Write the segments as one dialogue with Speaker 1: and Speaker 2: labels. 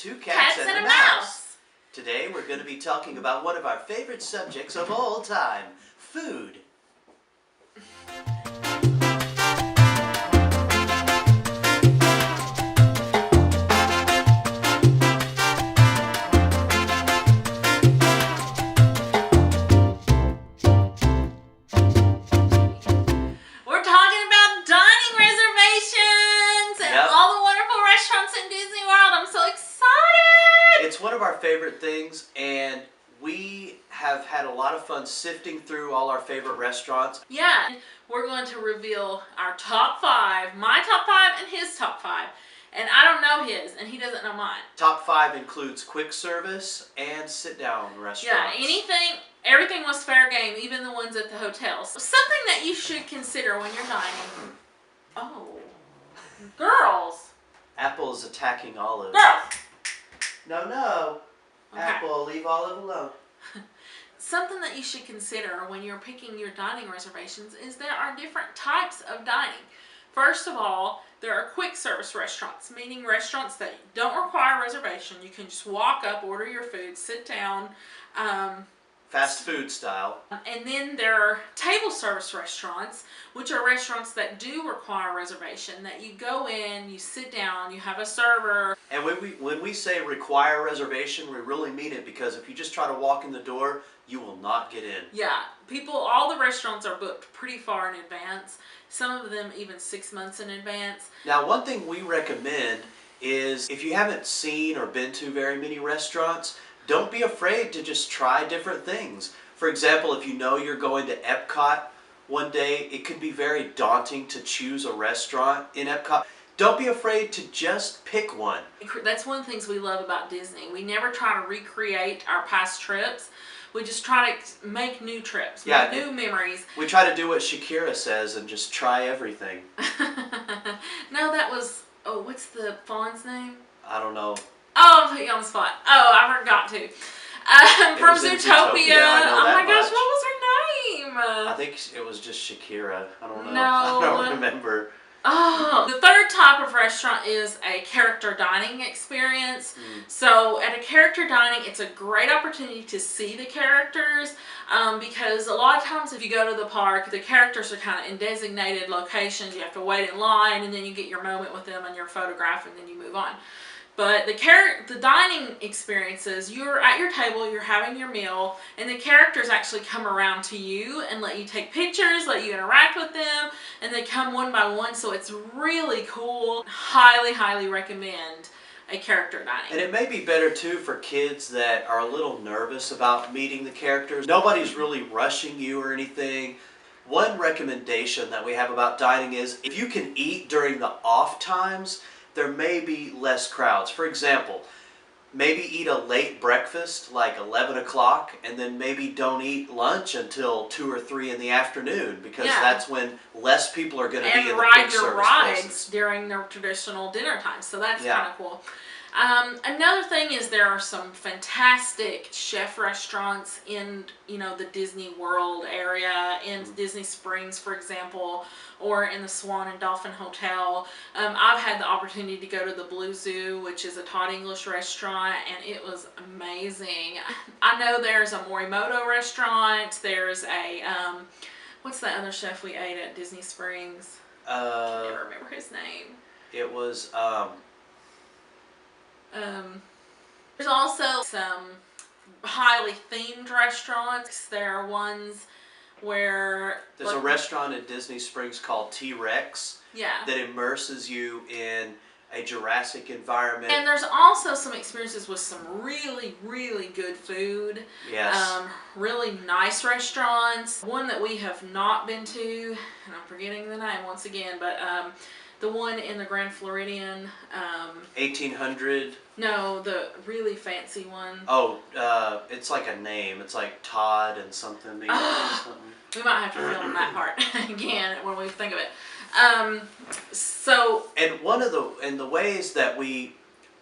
Speaker 1: Two Cats and a Mouse. Today we're going to be talking about one of our favorite subjects of all time, food.
Speaker 2: We're talking about dining reservations and all the wonderful restaurants in Disney World. I'm so excited!
Speaker 1: It's one of our favorite things, and we have had a lot of fun sifting through all our favorite restaurants.
Speaker 2: Yeah, we're going to reveal our top 5, my top 5 and his top 5. And I don't know his, and he doesn't know mine.
Speaker 1: Top 5 includes quick service and sit-down restaurants.
Speaker 2: Yeah, everything was fair game, even the ones at the hotels. Something that you should consider when you're dining. Oh, girls.
Speaker 1: Apple is attacking Olive.
Speaker 2: Girls.
Speaker 1: No.
Speaker 2: Okay.
Speaker 1: Apple, leave Olive alone.
Speaker 2: Something that you should consider when you're picking your dining reservations is there are different types of dining. First of all, there are quick service restaurants, meaning restaurants that don't require a reservation. You can just walk up, order your food, sit down.
Speaker 1: Fast food style.
Speaker 2: And then there are table service restaurants, which are restaurants that do require a reservation, that you go in, you sit down, you have a server.
Speaker 1: And when we say require a reservation, we really mean it, because if you just try to walk in the door, you will not get in.
Speaker 2: Yeah, all the restaurants are booked pretty far in advance. Some of them even 6 months in advance.
Speaker 1: Now, one thing we recommend is if you haven't seen or been to very many restaurants, don't be afraid to just try different things. For example, if you know you're going to Epcot one day, it could be very daunting to choose a restaurant in Epcot. Don't be afraid to just pick one.
Speaker 2: That's one of the things we love about Disney. We never try to recreate our past trips. We just try to make new trips, make new memories.
Speaker 1: We try to do what Shakira says and just try everything.
Speaker 2: No, that was, what's the fawn's name?
Speaker 1: I don't know.
Speaker 2: Oh, I put you on the spot. Oh, I forgot to. From Zootopia. Oh my gosh, what was her name?
Speaker 1: I think it was just Shakira. I don't know.
Speaker 2: No.
Speaker 1: I don't remember.
Speaker 2: Oh, the third type of restaurant is a character dining experience. So at a character dining, it's a great opportunity to see the characters because a lot of times if you go to the park, the characters are kind of in designated locations. You have to wait in line and then you get your moment with them and your photograph and then you move on. But the dining experiences, you're at your table, you're having your meal, and the characters actually come around to you and let you take pictures, let you interact with them, and they come one by one, so it's really cool. Highly, highly recommend a character dining.
Speaker 1: And it may be better too for kids that are a little nervous about meeting the characters. Nobody's really rushing you or anything. One recommendation that we have about dining is if you can eat during the off times, there may be less crowds. For example, maybe eat a late breakfast like 11 o'clock and then maybe don't eat lunch until 2 or 3 in the afternoon, because that's when less people are going to be in the quick service places.
Speaker 2: And ride your rides during their traditional dinner time, so that's kind of cool. Another thing is there are some fantastic chef restaurants in, the Disney World area, in Disney Springs, for example, or in the Swan and Dolphin Hotel. I've had the opportunity to go to the Blue Zoo, which is a Todd English restaurant, and it was amazing. I know there's a Morimoto restaurant. There's a, what's the other chef we ate at Disney Springs? I can't remember his name.
Speaker 1: It was,
Speaker 2: there's also some highly themed restaurants. There are ones where...
Speaker 1: There's a restaurant in Disney Springs called T-Rex that immerses you in a Jurassic environment.
Speaker 2: And there's also some experiences with some really, really good food.
Speaker 1: Yes.
Speaker 2: Really nice restaurants. One that we have not been to, and I'm forgetting the name once again, but the one in the Grand Floridian.
Speaker 1: 1800.
Speaker 2: No, the really fancy one.
Speaker 1: Oh, it's like a name. It's like Todd and something.
Speaker 2: We might have to film that part again when we think of it.
Speaker 1: And one of the ways that we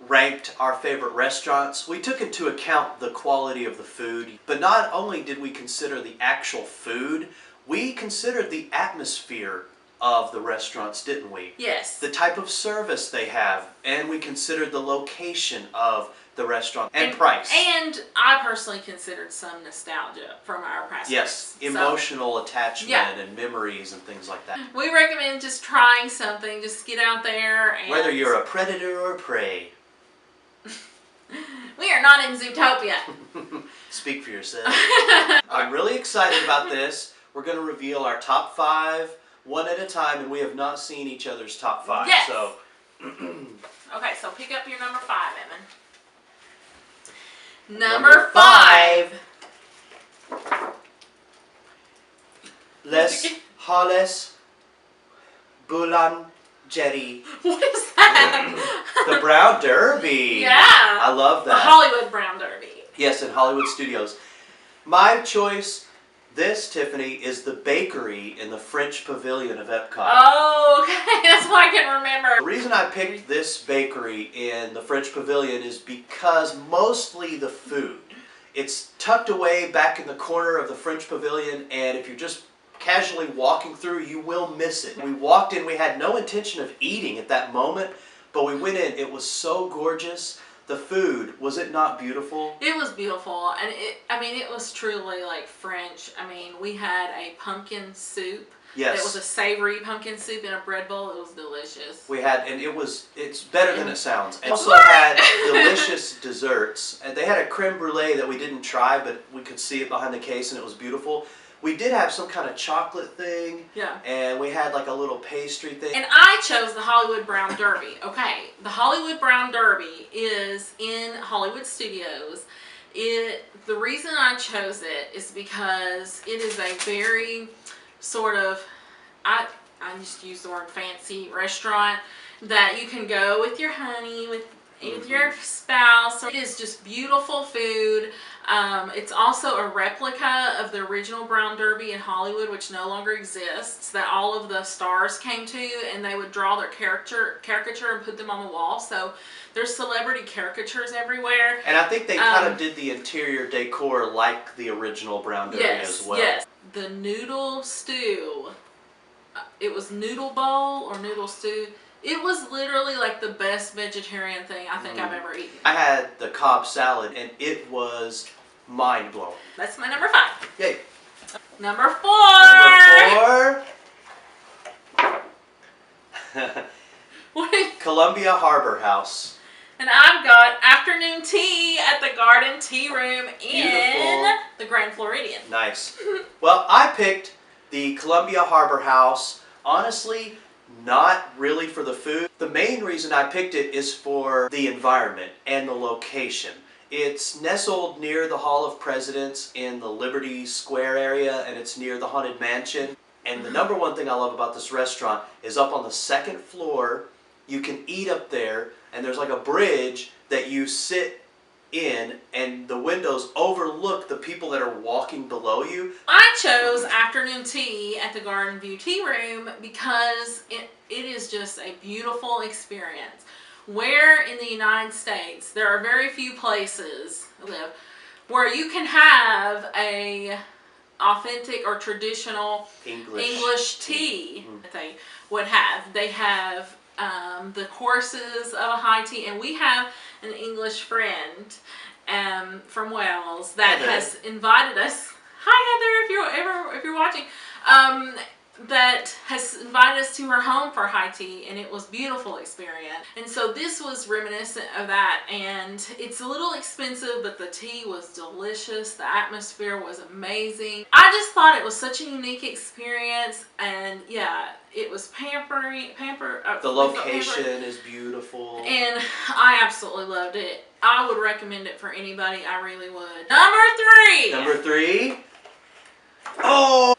Speaker 1: ranked our favorite restaurants, we took into account the quality of the food. But not only did we consider the actual food, we considered the atmosphere of the restaurants, didn't we?
Speaker 2: Yes.
Speaker 1: The type of service they have, and we considered the location of the restaurant and price.
Speaker 2: And I personally considered some nostalgia from our past.
Speaker 1: Yes, emotional attachment and memories and things like that.
Speaker 2: We recommend just trying something. Just get out there and...
Speaker 1: Whether you're a predator or prey.
Speaker 2: We are not in Zootopia.
Speaker 1: Speak for yourself. I'm really excited about this. We're going to reveal our top 5 one at a time, and we have not seen each other's top 5.
Speaker 2: Yes.
Speaker 1: So.
Speaker 2: Okay, so pick up your number 5, Evan. Number 5.
Speaker 1: Les Halles Boulangerie.
Speaker 2: What is that?
Speaker 1: The Brown Derby.
Speaker 2: Yeah.
Speaker 1: I love that.
Speaker 2: The Hollywood Brown Derby.
Speaker 1: Yes, in Hollywood Studios. My choice, Tiffany, is the bakery in the French Pavilion of Epcot.
Speaker 2: Oh, okay. That's why I can remember.
Speaker 1: The reason I picked this bakery in the French Pavilion is because mostly the food. It's tucked away back in the corner of the French Pavilion, and if you're just casually walking through, you will miss it. We walked in, we had no intention of eating at that moment, but we went in. It was so gorgeous. The food, was it not beautiful?
Speaker 2: It was beautiful, and it was truly like French. I mean, we had a pumpkin soup.
Speaker 1: Yes.
Speaker 2: It was a savory pumpkin soup in a bread bowl. It was delicious.
Speaker 1: We had, and it's better than it sounds. And also had delicious desserts. And they had a creme brulee that we didn't try, but we could see it behind the case, and it was beautiful. We did have some kind of chocolate thing.
Speaker 2: Yeah.
Speaker 1: And we had like a little pastry thing.
Speaker 2: And I chose the Hollywood Brown Derby. Okay, the Hollywood Brown Derby is in Hollywood Studios. The reason I chose it is because it is a very sort of, I just use the word fancy restaurant that you can go with your honey, with your spouse. It is just beautiful food. It's also a replica of the original Brown Derby in Hollywood, which no longer exists, that all of the stars came to, and they would draw their caricature and put them on the wall. So there's celebrity caricatures everywhere.
Speaker 1: And I think they kind of did the interior decor like the original Brown Derby as well. Yes.
Speaker 2: The noodle stew, it was noodle bowl or noodle stew. It was literally like the best vegetarian thing I think I've ever eaten. I
Speaker 1: had the Cobb salad, and it was mind-blowing.
Speaker 2: That's my number 5.
Speaker 1: Yay.
Speaker 2: Number 4.
Speaker 1: Columbia Harbor House.
Speaker 2: And I've got afternoon tea at the Garden Tea Room in the Grand Floridian.
Speaker 1: Nice. Well, I picked the Columbia Harbor House, honestly, not really for the food. The main reason I picked it is for the environment and the location. It's nestled near the Hall of Presidents in the Liberty Square area, and it's near the Haunted Mansion. And the number one thing I love about this restaurant is up on the 2nd floor. You can eat up there, and there's like a bridge that you sit in, and the windows overlook the people that are walking below you.
Speaker 2: I chose afternoon tea at the Garden View Tea Room because it is just a beautiful experience. Where in the United States, there are very few places where you can have a authentic or traditional English tea that they would have. They have the courses of a high tea, and we have an English friend from Wales that has invited us. Hi Heather, if you're watching, that has invited us to her home for high tea, and it was a beautiful experience. And so this was reminiscent of that, and it's a little expensive, but the tea was delicious. The atmosphere was amazing. I just thought it was such a unique experience, and yeah, it was
Speaker 1: the location is beautiful,
Speaker 2: and I absolutely loved it. I would recommend it for anybody. I really would. Number 3.
Speaker 1: Oh.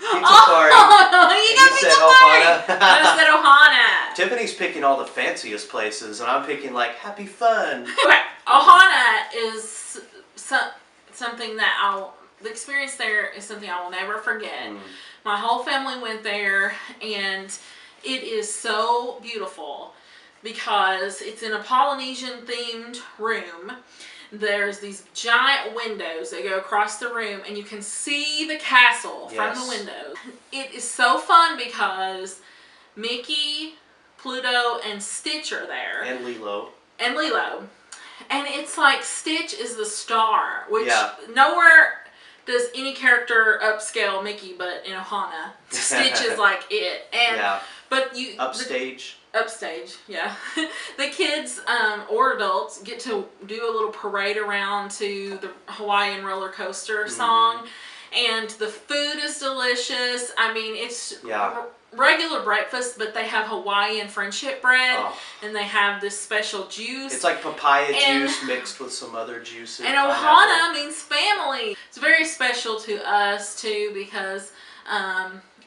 Speaker 1: Pizza Party.
Speaker 2: You got Pizza Party. I said Ohana.
Speaker 1: Tiffany's picking all the fanciest places, and I'm picking like Happy Fun.
Speaker 2: Okay, Ohana is something that the experience there is something I will never forget. My whole family went there, and it is so beautiful because it's in a Polynesian themed room There's these giant windows that go across the room, and you can see the castle from the windows. It is so fun because Mickey, Pluto, and Stitch are there.
Speaker 1: And Lilo.
Speaker 2: And Lilo. And it's like Stitch is the star, which nowhere does any character upscale Mickey but in Ohana. Stitch is like it. And but you
Speaker 1: upstage.
Speaker 2: Upstage, yeah. The kids or adults get to do a little parade around to the Hawaiian roller coaster song, and the food is delicious. I mean, it's regular breakfast, but they have Hawaiian friendship bread, and they have this special juice.
Speaker 1: It's like papaya juice mixed with some other juices.
Speaker 2: And Ohana means family. It's very special to us too because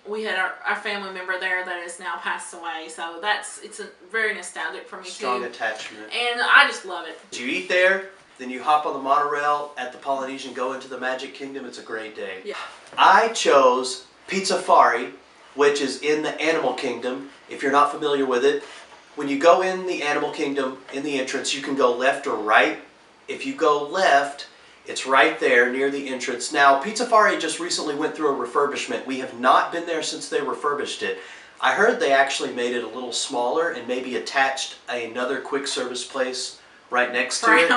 Speaker 2: we had our family member there that has now passed away, so it's a very nostalgic for me too.
Speaker 1: Strong attachment.
Speaker 2: And I just love it.
Speaker 1: You eat there, then you hop on the monorail at the Polynesian, go into the Magic Kingdom. It's a great day.
Speaker 2: Yeah.
Speaker 1: I chose Pizzafari, which is in the Animal Kingdom. If you're not familiar with it, when you go in the Animal Kingdom, in the entrance, you can go left or right. If you go left, it's right there near the entrance. Now, Pizzafari just recently went through a refurbishment. We have not been there since they refurbished it. I heard they actually made it a little smaller and maybe attached another quick service place right next to it.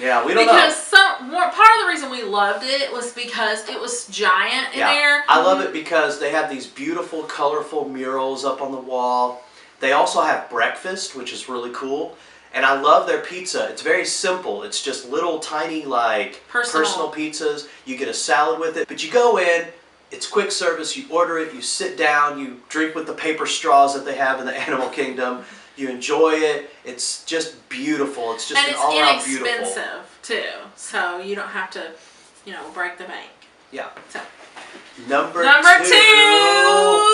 Speaker 1: Yeah, we don't know.
Speaker 2: Because part of the reason we loved it was because it was giant in there.
Speaker 1: I love it because they have these beautiful, colorful murals up on the wall. They also have breakfast, which is really cool. And I love their pizza. It's very simple. It's just little tiny like personal pizzas. You get a salad with it. But you go in, it's quick service, you order it, you sit down, you drink with the paper straws that they have in the Animal Kingdom. You enjoy it. It's just beautiful. It's just all around beautiful.
Speaker 2: And it's inexpensive too. So you don't have to, break the bank.
Speaker 1: Yeah.
Speaker 2: So.
Speaker 1: Number
Speaker 2: two.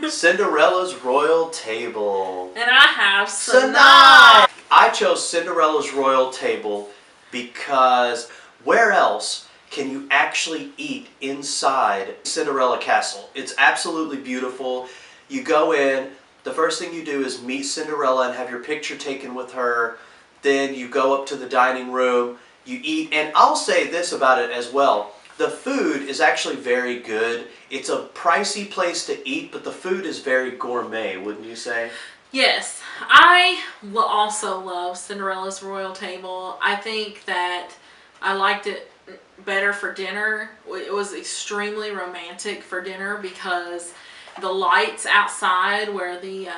Speaker 1: Cinderella's Royal Table.
Speaker 2: And I have Sanaa.
Speaker 1: I chose Cinderella's Royal Table because where else can you actually eat inside Cinderella Castle? It's absolutely beautiful. You go in, the first thing you do is meet Cinderella and have your picture taken with her. Then you go up to the dining room, you eat, and I'll say this about it as well. The food is actually very good. It's a pricey place to eat, but the food is very gourmet, wouldn't you say?
Speaker 2: Yes. I will also love Cinderella's Royal Table. I think that I liked it better for dinner. It was extremely romantic for dinner because the lights outside where the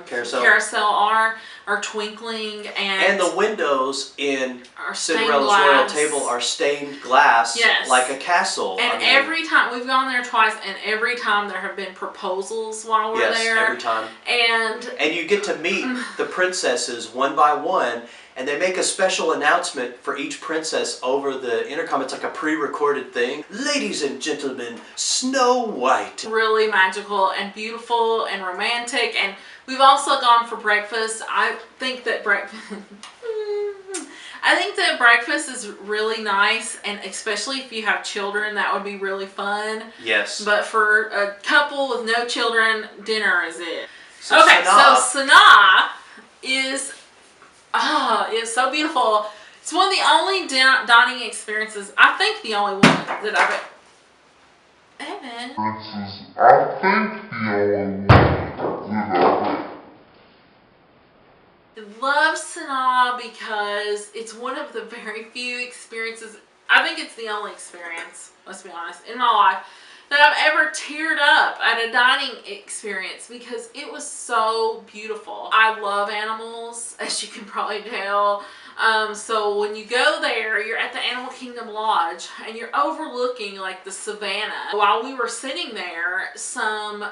Speaker 2: carousel are twinkling, and
Speaker 1: the windows in Cinderella's Royal Table are stained glass, like a castle.
Speaker 2: And every time we've gone there twice, and every time there have been proposals while we're there.
Speaker 1: Every time.
Speaker 2: And
Speaker 1: you get to meet the princesses one by one. And they make a special announcement for each princess over the intercom. It's like a pre-recorded thing. Ladies and gentlemen, Snow White.
Speaker 2: Really magical and beautiful and romantic. And we've also gone for breakfast. I think that breakfast is really nice, and especially if you have children, that would be really fun.
Speaker 1: Yes.
Speaker 2: But for a couple with no children, dinner is it.
Speaker 1: So
Speaker 2: Sanaa is... it's so beautiful. It's one of the only dining experiences, I think the only one that I've... Evan. I love Sanaa because it's one of the very few experiences, I think it's the only experience, let's be honest, in my life that I've ever teared up at a dining experience because it was so beautiful. I love animals, as you can probably tell. So when you go there, you're at the Animal Kingdom Lodge and you're overlooking like the savannah. While we were sitting there, some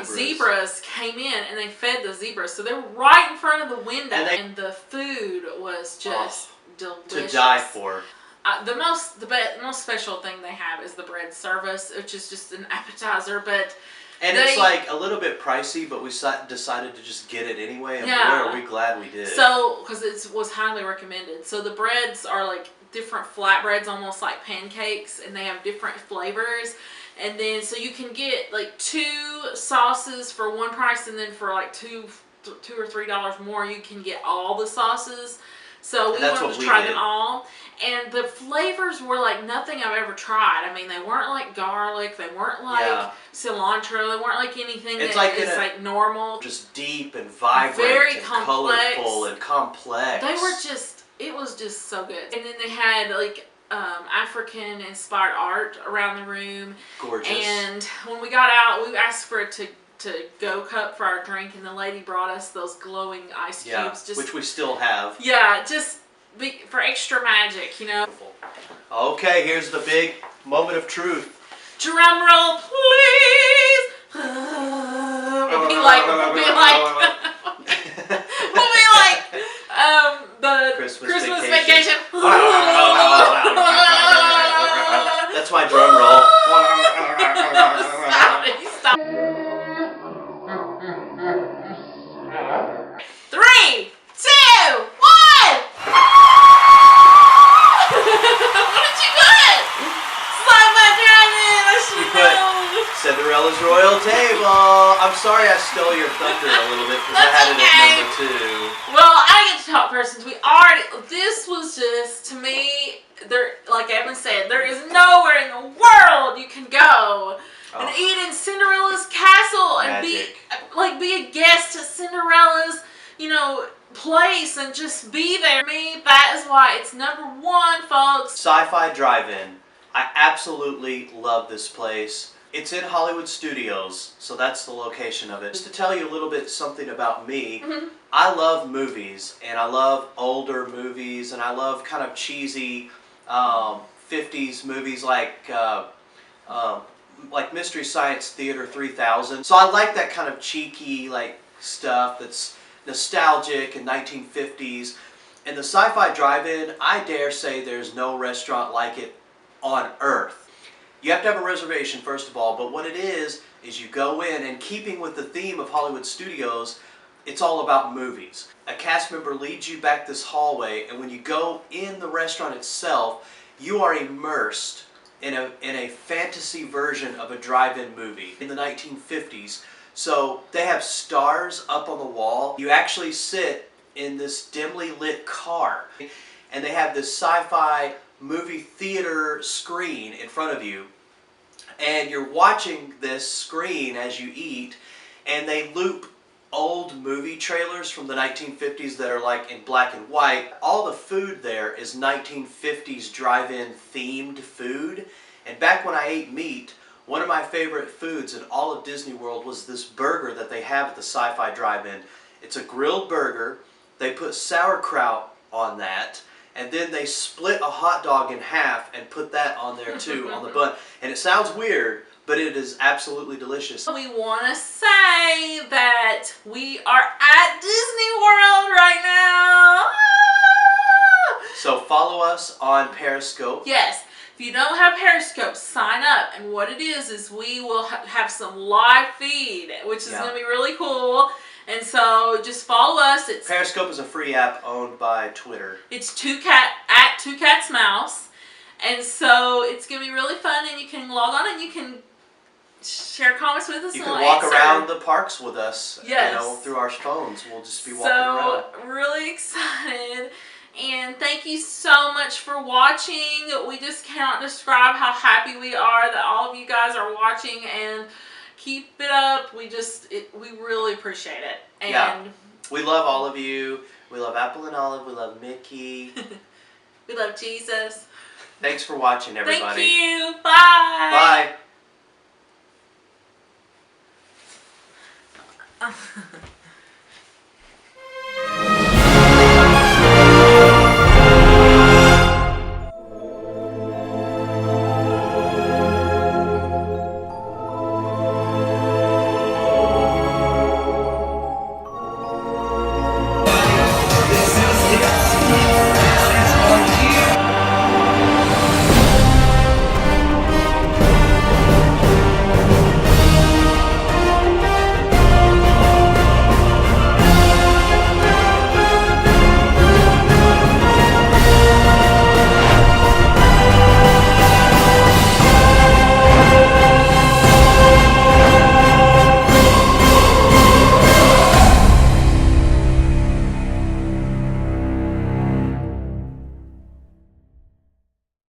Speaker 2: zebras came in and they fed the zebras. So they were right in front of the window, and the food was just delicious.
Speaker 1: To die for.
Speaker 2: The most special thing they have is the bread service, which is just an appetizer,
Speaker 1: it's like a little bit pricey, but we decided to just get it anyway, and boy, are we glad we did.
Speaker 2: So, because it was highly recommended. So the breads are like different flatbreads, almost like pancakes, and they have different flavors. And then, so you can get like 2 sauces for one price, and then for like 2 $2 or $3 more, you can get all the sauces. So we
Speaker 1: that's
Speaker 2: wanted
Speaker 1: what
Speaker 2: to
Speaker 1: we
Speaker 2: try
Speaker 1: did.
Speaker 2: them all. And the flavors were like nothing I've ever tried. I mean, they weren't like garlic. They weren't like cilantro. They weren't like anything
Speaker 1: It's
Speaker 2: that is like normal.
Speaker 1: Just deep and vibrant
Speaker 2: Very
Speaker 1: and
Speaker 2: complex.
Speaker 1: colorful and complex.
Speaker 2: They were just, it was just so good. And then they had like African inspired art around the room.
Speaker 1: Gorgeous.
Speaker 2: And when we got out, we asked for it to go cup for our drink, and the lady brought us those glowing ice cubes. Just,
Speaker 1: which we still have.
Speaker 2: Yeah, just for extra magic, you know.
Speaker 1: Okay, here's the big moment of truth.
Speaker 2: Drum roll, please. We'll be like the Christmas vacation.
Speaker 1: That's my drum roll.
Speaker 2: Stop. 3, 2, 1. What did you put? Sci-Fi Drive-In. I should have known.
Speaker 1: Cinderella's Royal Table. I'm sorry I stole your thunder a little bit because I had it at number 2.
Speaker 2: Well, I get to talk first since we already. This was just, to me, there. Like Evan said, there is nowhere in the world you can go and eat in Cinderella's castle and be a guest at Cinderella's, place and just be there. For me, that is why it's number 1, folks.
Speaker 1: Sci-Fi Drive-In. I absolutely love this place. It's in Hollywood Studios, so that's the location of it. Just to tell you a little bit something about me, I love movies, and I love older movies, and I love kind of cheesy 50s movies like Mystery Science Theater 3000. So I like that kind of cheeky stuff that's nostalgic and 1950s. And the Sci-Fi Drive-In, I dare say there's no restaurant like it on earth. You have to have a reservation first of all, but what it is you go in, and keeping with the theme of Hollywood Studios, it's all about movies. A cast member leads you back this hallway, and when you go in the restaurant itself, you are immersed in a fantasy version of a drive-in movie in the 1950s. So they have stars up on the wall. You actually sit in this dimly lit car, and they have this sci-fi movie theater screen in front of you, and you're watching this screen as you eat, and they loop old movie trailers from the 1950s that are like in black and white. All the food there is 1950s drive-in themed food. And back when I ate meat, one of my favorite foods in all of Disney World was this burger that they have at the Sci-Fi Drive-In. It's a grilled burger. They put sauerkraut on that, and then they split a hot dog in half and put that on there too, on the bun. And it sounds weird, but it is absolutely delicious.
Speaker 2: We want to say that we are at Disney World right now.
Speaker 1: So follow us on Periscope.
Speaker 2: Yes. If you don't have Periscope, sign up. And what it is we will have some live feed, which is going to be really cool. And so just follow us.
Speaker 1: Periscope is a free app owned by Twitter.
Speaker 2: It's at 2catsmouse. And so it's going to be really fun, and you can log on and you can share comments with us.
Speaker 1: You can walk around the parks with us, through our phones. We'll just be walking around.
Speaker 2: So, really excited. And thank you so much for watching. We just cannot describe how happy we are that all of you guys are watching, and keep it up. We really appreciate it. And
Speaker 1: we love all of you. We love Apple and Olive. We love Mickey.
Speaker 2: We love Jesus.
Speaker 1: Thanks for watching, everybody.
Speaker 2: Thank you. Bye.
Speaker 1: Bye.